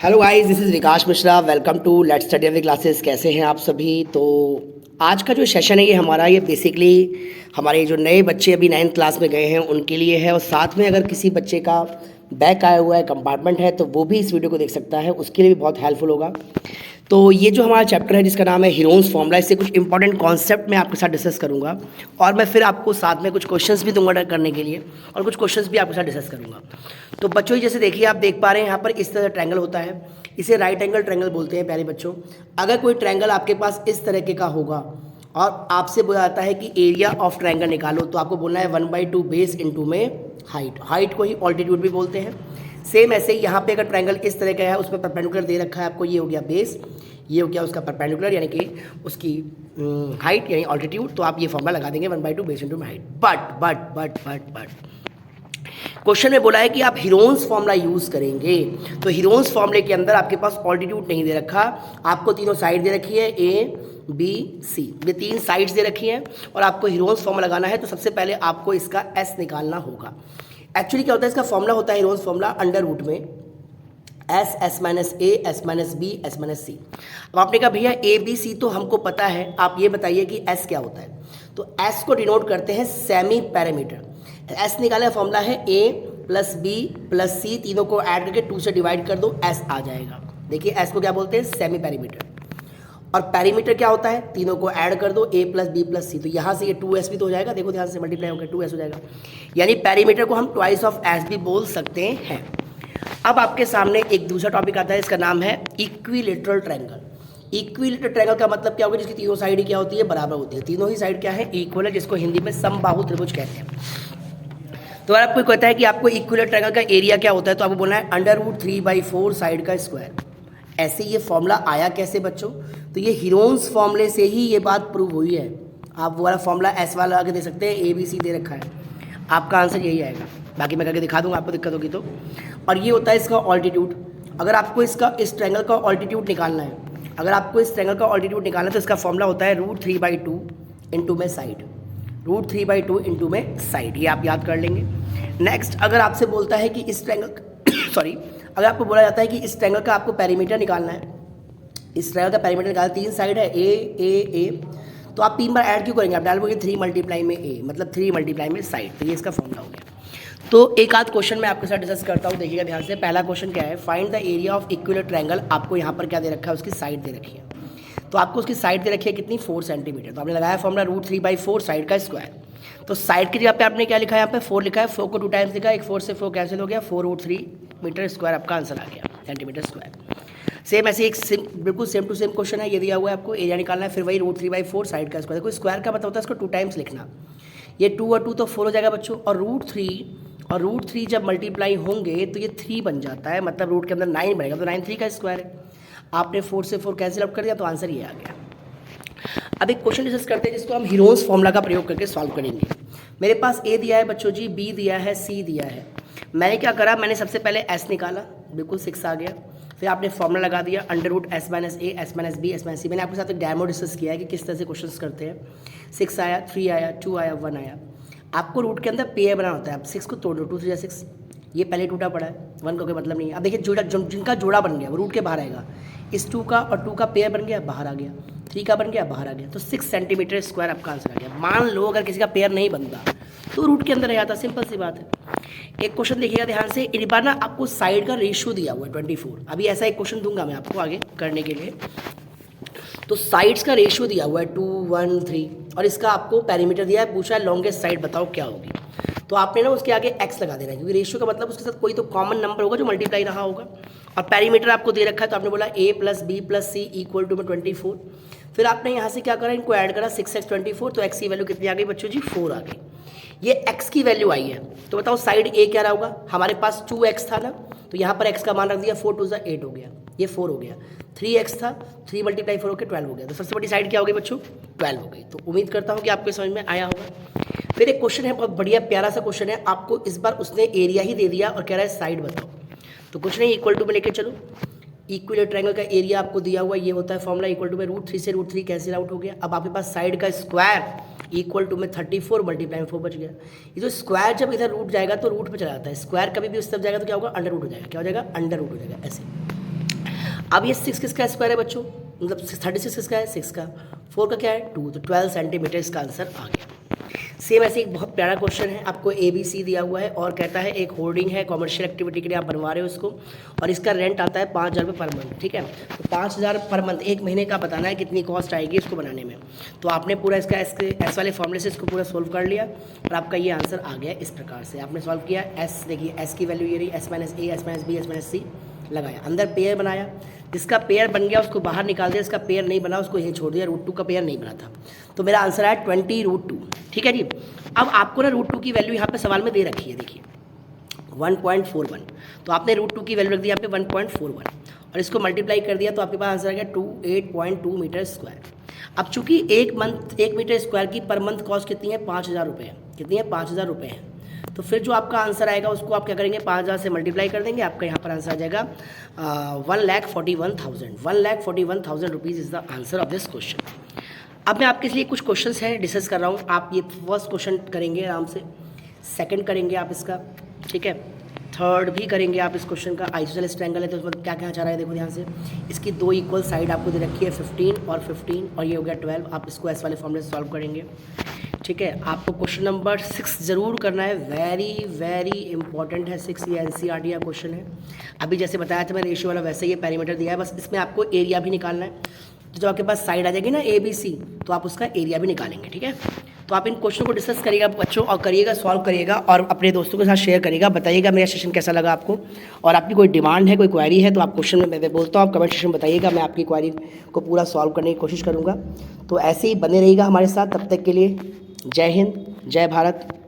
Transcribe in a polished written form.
Hello guys, this is Vikas Mishra. Welcome to let's study away classes. कैसे हैं आप सभी? तो आज का जो सेशन है ये बेसिकली हमारे जो नए बच्चे अभी 9th क्लास में गए हैं उनके लिए है, और साथ में अगर किसी बच्चे का बैक आया हुआ है, कंपार्टमेंट है, तो वो भी इस वीडियो को देख सकता है, उसके लिए भी बहुत हेल्पफुल होगा। तो ये जो हमारा चैप्टर है जिसका नाम है हीरोन्स फॉर्मूला, इससे कुछ इंपॉर्टेंट कॉन्सेप्ट मैं आपके साथ डिस्कस करूंगा, और मैं फिर आपको साथ में कुछ क्वेश्चंस भी दूंगा करने के लिए, और कुछ क्वेश्चंस भी आपके साथ डिस्कस करूंगा। तो बच्चों जैसे देखिए, आप देख पा रहे हैं यहाँ पर इस तरह ट्रायंगल होता है, इसे राइट एंगल ट्रायंगल बोलते हैं प्यारे बच्चों। अगर कोई ट्रायंगल आपके पास इस तरीके का होगा और आपसे बोला जाता है कि एरिया ऑफ ट्रायंगल निकालो, तो आपको बोलना है 1/2 बेस इंटू में हाइट को ही ऑल्टीट्यूड भी बोलते हैं। सेम ऐसे ही यहाँ पे अगर ट्रायंगल इस तरह का है, उसमें परपेंडिकुलर दे रखा है आपको, ये हो गया बेस, ये हो गया उसका परपेंडिकुलर यानी कि उसकी हाइट यानी ऑल्टीट्यूड, तो आप ये फॉर्मूला लगा देंगे 1/2 बेस इंटू में हाइट। बट क्वेश्चन में बोला है कि आप हीरोन्स फॉर्मूला यूज़ करेंगे, तो हीरोन्स फॉर्मूले के अंदर आपके पास ऑल्टीट्यूड नहीं दे रखा, आपको तीनों साइड दे रखी है, ए बी सी, ये 3 साइड्स दे रखी हैं, और आपको हीरोन्स फॉर्मूला लगाना है। तो सबसे पहले आपको इसका एस निकालना होगा। एक्चुअली क्या होता है, इसका फॉर्मूला होता है हीरोन्स फॉर्मूला अंडर रूट में S minus A, S minus B, S minus C. अब आपने कहा भैया ए बी सी तो हमको पता है, आप ये बताइए कि एस क्या होता है। तो एस को डिनोट करते हैं सेमी पैरामीटर। एस निकाले फॉर्मूला है ए प्लस बी प्लस सी, तीनों को ऐड करके 2 से डिवाइड कर दो, एस आ जाएगा। देखिए एस को क्या बोलते हैं, सेमी पैरामीटर। और पैरीमीटर क्या होता है, तीनों को ऐड कर दो, ए प्लस बी प्लस सी, तो यहाँ से ये 2s भी तो हो जाएगा, देखो ध्यान से मल्टीप्लाई होकर 2s हो जाएगा, यानी पैरीमीटर को हम ट्वाइस ऑफ एस भी बोल सकते हैं। अब आपके सामने एक दूसरा टॉपिक आता है, इसका नाम है इक्विलेटरल ट्रायंगल। इक्विलेटरल ट्रायंगल का मतलब क्या होगा, जिसकी तीनों साइड ही क्या होती है, बराबर होती है, तीनों ही साइड क्या है, इक्वल है, जिसको हिंदी में समबाहु त्रिभुज कहते हैं। तो अगर आपको कहता है कि आपको इक्विलेटरल ट्रायंगल का एरिया क्या होता है, तो आपको बोलना है √3/4 साइड का स्क्वायर। ऐसे ये फॉर्मूला आया कैसे बच्चों, तो ये हीरोन्स फॉर्मूले से ही ये बात प्रूव हुई है। आप वो वाला फॉर्मूला एस वाला आगे दे सकते हैं, ए बी सी दे रखा है, आपका आंसर यही आएगा। बाकी मैं करके दिखा दूंगा, आपको दिक्कत होगी तो। और ये होता है इसका ऑल्टीट्यूड। अगर आपको इस ट्रायंगल का ऑल्टीट्यूड निकालना है, तो इसका फॉर्मूला होता है √3/2 इंटू में साइड, √3/2 इंटू में साइड, ये आप याद कर लेंगे। नेक्स्ट, अगर आपसे बोलता है कि इस ट्रायंगल अगर आपको बोला जाता है कि इस ट्रायंगल का आपको पैरीमीटर निकालना है, इस ट्रायंगल का पैरीमीटर निकालना, 3 साइड है ए, तो आप 3 बार ऐड क्यों करेंगे, आप डालोगे 3 मल्टीप्लाई में ए, मतलब 3 मल्टीप्लाई में साइड, तो ये इसका फॉर्मूला हो गया। तो एक आध क्वेश्चन मैं आपके साथ डिस्कस करता हूँ, देखिएगा ध्यान से। पहला क्वेश्चन क्या है, find the area of equilateral triangle. आपको यहाँ पर क्या दे रखा है, उसकी साइड दे रखी है, तो आपको उसकी साइड दे रखी है कितनी, 4 सेंटीमीटर। तो आपने लगाया फॉर्मूला √3/4 साइड का स्क्वायर। तो साइड की जगह पे आपने क्या लिखा है, यहाँ पे 4 लिखा है, 4 को 2 टाइम्स लिखा है, एक 4 से 4 कैंसिल हो गया, 4√3 मीटर स्क्वायर आपका आंसर आ गया, सेंटीमीटर स्क्वायर। सेम ऐसे एक बिल्कुल सेम टू सेम क्वेश्चन है, ये दिया हुआ है, आपको एरिया निकालना है, फिर वही √3/4 साइड का स्क्वायर। देखो स्क्वायर का मतलब होता है इसको 2 टाइम्स लिखना, ये 2 और 2 तो 4 हो जाएगा बच्चों, और √3 जब मल्टीप्लाई होंगे तो ये 3 बन जाता है, मतलब रूट के अंदर 9 बनेगा, तो 9 3 का स्क्वायर है। आपने 4 से 4 कैंसिल आउट कर दिया, तो आंसर ये आ गया। अब एक क्वेश्चन डिस्कस करते हैं जिसको हम हीरोन्स फॉर्मूला का प्रयोग करके सॉल्व करेंगे। मेरे पास ए दिया है बच्चों जी, बी दिया है, सी दिया है। मैंने क्या करा, मैंने सबसे पहले एस निकाला, बिल्कुल 6 आ गया। फिर आपने फॉर्मूला लगा दिया √s minus A, S minus B, S minus C. मैंने आपके साथ एक डेमो डिस्कस किया है कि किस तरह से क्वेश्चन करते हैं। 6 आया, 3 आया, 2 आया, 1 आया। आपको रूट के अंदर पेयर बनाना होता है, आप 6 को तोड़ दो, 2 3 6, ये पहले टूटा पड़ा है, 1 का कोई मतलब नहीं है। अब देखिए जिनका जोड़ा बन गया वो रूट के बाहर आएगा, इस 2 का और 2 का पेयर बन गया, बाहर आ गया, 3 का बन गया, बाहर आ गया, तो 6 सेंटीमीटर स्क्वायर आपका आंसर आ गया। मान लो अगर किसी का पेयर नहीं बनता तो रूट के अंदर रह जाता, सिंपल सी बात है। एक क्वेश्चन देखिएगा ध्यान से, इस बार ना आपको साइड का रेशियो दिया हुआ है 24। अभी ऐसा एक क्वेश्चन दूंगा मैं आपको आगे करने के लिए। तो साइड्स का रेशियो दिया हुआ है 2 1 3, और इसका आपको पैरीमीटर दिया है, पूछा है लॉन्गेस्ट साइड बताओ क्या होगी। तो आपने ना उसके आगे x लगा देना है, क्योंकि रेशियो का मतलब उसके साथ कोई तो कॉमन नंबर होगा जो मल्टीप्लाई रहा होगा। और पैरीमीटर आपको दे रखा है, तो आपने बोला a plus B plus C equal to में 24। फिर आपने यहाँ से क्या करा, इनको ऐड करा, 6x 24, तो x की वैल्यू कितनी आ गई बच्चों जी, 4 आ गई। ये x की वैल्यू आई है, तो बताओ साइड a क्या रहा होगा, हमारे पास 2x था ना, तो यहाँ पर x का मान रख दिया, 4 2 8 हो गया, ये 4 हो गया। 3x था, 3 × 4 होकर 12 हो गया, तो सबसे बड़ी साइड क्या हो गई बच्चों, 12 हो गई। तो उम्मीद करता हूँ कि आपको समझ में आया होगा। फिर एक क्वेश्चन है, बहुत बढ़िया प्यारा सा क्वेश्चन है, आपको इस बार उसने एरिया ही दे दिया और कह रहा है साइड बताओ। तो कुछ नहीं, इक्वल टू में लेके चलो। इक्विलेटरल ट्रायंगल का एरिया आपको दिया हुआ, ये होता है फॉर्मूला इक्वल टू में √3 से √3 कैंसिल आउट हो गया। अब आपके पास साइड का स्क्वायर इक्वल टू में 34 मल्टीप्लाई 4 बच गया। ये जो स्क्वायर जब इधर रूट जाएगा तो रूट पे चला जाता है, स्क्वायर कभी भी उस तरफ जाएगा तो क्या होगा, अंडर रूट हो जाएगा। क्या हो जाएगा, अंडर रूट हो जाएगा, ऐसे। अब ये 6 किसका स्क्वायर है बच्चों, मतलब 36 किसका है, 6 का, 4 का क्या है 2, तो 12 सेंटीमीटर इसका आंसर आ गया। सेम ऐसे एक बहुत प्यारा क्वेश्चन है, आपको ABC दिया हुआ है और कहता है एक होर्डिंग है, कॉमर्शियल एक्टिविटी के लिए आप बनवा रहे हो इसको, और इसका रेंट आता है 5,000 रुपये पर मंथ, ठीक है। तो 5,000 पर मंथ, एक महीने का बताना है कितनी कॉस्ट आएगी इसको बनाने में। तो आपने पूरा इसका एस वाले फॉर्मूले से इसको पूरा सोल्व कर लिया और आपका ये आंसर आ गया इस प्रकार से। आपने सॉल्व किया, एस देखिए एस की वैल्यू ये रही, S - A, S - B, S - C लगाया, अंदर पेयर बनाया, जिसका पेयर बन गया उसको बाहर निकाल दिया, इसका पेयर नहीं बना उसको यहीं छोड़ दिया, √2 का पेयर नहीं बना था। तो मेरा आंसर आया 20√2, ठीक है जी। अब आपको ना √2 की वैल्यू यहाँ पे सवाल में दे रखी है, देखिए 1.41, तो आपने √2 की वैल्यू रख दी यहाँ पे 1.41 और इसको मल्टीप्लाई कर दिया तो आपके पास आंसर आ गया 28.2 मीटर स्क्वायर। अब चूंकि एक मीटर स्क्वायर की पर मंथ कॉस्ट कितनी है, 5,000 रुपये है, कितनी है 5,000 रुपये है। तो फिर जो आपका आंसर आएगा उसको आप क्या करेंगे, 5,000 से मल्टीप्लाई कर देंगे, आपका यहाँ पर आंसर आ जाएगा 1,41,000 rupees is the answer of this question. अब मैं आपके लिए कुछ क्वेश्चंस हैं डिस्कस कर रहा हूँ, आप ये फर्स्ट क्वेश्चन करेंगे आराम से, सेकंड करेंगे आप इसका, ठीक है, थर्ड भी करेंगे आप इस क्वेश्चन का। आइसोसेलेस ट्रायंगल है तो उसमें क्या क्या चाह रहा है देखो ध्यान से, इसकी 2 इक्वल साइड आपको दे रखी है 15 और 15 और ये हो गया 12, आप इसको एस वाले फॉर्मूले से सॉल्व करेंगे, ठीक है। आपको क्वेश्चन नंबर 6 ज़रूर करना है, वेरी वेरी इंपॉर्टेंट है 6, ये NCERT का क्वेश्चन है। अभी जैसे बताया था मैं रेशियो वाला वैसे ही पैरामीटर दिया है, बस इसमें आपको एरिया भी निकालना है। तो जब आपके पास साइड आ जाएगी ना ABC तो आप उसका एरिया भी निकालेंगे, ठीक है। तो आप इन क्वेश्चन को डिस्कस करिएगा बच्चों और करिएगा, सॉल्व करिएगा और अपने दोस्तों के साथ शेयर करिएगा, बताइएगा मेरा सेशन कैसा लगा आपको, और आपकी कोई डिमांड है, कोई क्वेरी है तो आप क्वेश्चन में मैं बोलता हूँ, आप कमेंट सेक्शन बताइएगा, मैं आपकी क्वेरी को पूरा सॉल्व करने की कोशिश करूँगा। तो ऐसे ही बने रहिएगा हमारे साथ, तब तक के लिए जय हिंद, जय भारत।